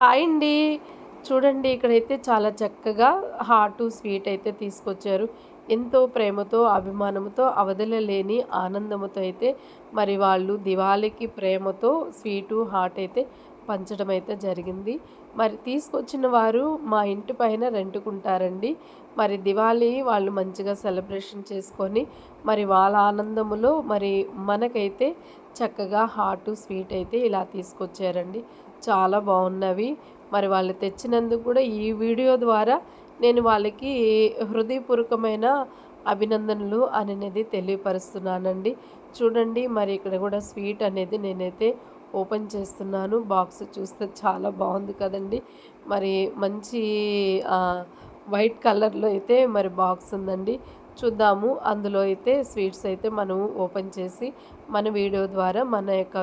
Hi అండి. చూడండి ఇక్కడైతే చాలా చక్కగా హాటు, స్వీట్ అయితే తీసుకొచ్చారు. ఎంతో ప్రేమతో, అభిమానంతో, అవధులలేని ఆనందముతో అయితే మరి వాళ్ళు దివాళీకి ప్రేమతో స్వీటు, హాట్ అయితే పంచడం అయితే జరిగింది. మరి తీసుకొచ్చిన వారు మా ఇంటి పైన రెంట్‌కుంటారండి. మరి దివాళీ వాళ్ళు మంచిగా సెలబ్రేషన్ చేసుకొని మరి వాళ్ళ ఆనందములో మరి మనకైతే చక్కగా హాటు, స్వీట్ అయితే ఇలా తీసుకొచ్చారండి. చాలా బాగున్నవి. మరి వాళ్ళు తెచ్చినందుకు కూడా ఈ వీడియో ద్వారా నేను వాళ్ళకి హృదయపూర్వకమైన అభినందనలు అనేది తెలియపరుస్తున్నానండి. చూడండి మరి ఇక్కడ కూడా స్వీట్ అనేది నేనైతే ఓపెన్ చేస్తున్నాను. బాక్స్ చూస్తే చాలా బాగుంది కదండీ! మరి మంచి వైట్ కలర్‌లో అయితే మరి బాక్స్ ఉందండి. చూద్దాము. అందులో అయితే స్వీట్స్ అయితే మనం ఓపెన్ చేసి మన వీడియో ద్వారా మన యొక్క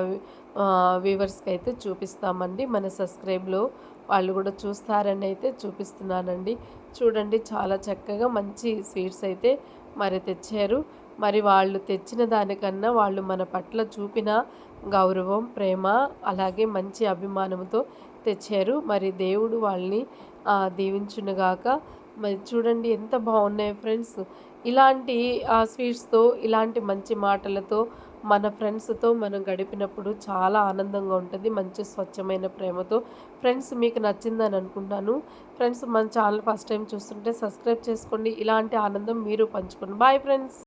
వ్యూవర్స్‌కి అయితే చూపిస్తామండి. మన సబ్స్క్రైబ్‌లో వాళ్ళు కూడా చూస్తారని అయితే చూపిస్తున్నానండి. చూడండి చాలా చక్కగా మంచి స్వీట్స్ అయితే మరి తెచ్చారు. మరి వాళ్ళు తెచ్చిన దానికన్నా వాళ్ళు మన పట్ల చూపిన గౌరవం, ప్రేమ అలాగే మంచి అభిమానంతో తెచ్చారు. మరి దేవుడు వాళ్ళని దీవించునుగాక. మరి చూడండి ఎంత బాగున్నాయో ఫ్రెండ్స్. ఇలాంటి స్వీట్స్‌తో, ఇలాంటి మంచి మాటలతో మన ఫ్రెండ్స్‌తో మనం గడిపినప్పుడు చాలా ఆనందంగా ఉంటుంది. మంచి స్వచ్ఛమైన ప్రేమతో. ఫ్రెండ్స్ మీకు నచ్చిందని అనుకుంటాను. ఫ్రెండ్స్ మన ఛానల్ ఫస్ట్ టైం చూస్తుంటే సబ్స్క్రైబ్ చేసుకోండి. ఇలాంటి ఆనందం మీరు పంచుకోండి. Bye friends.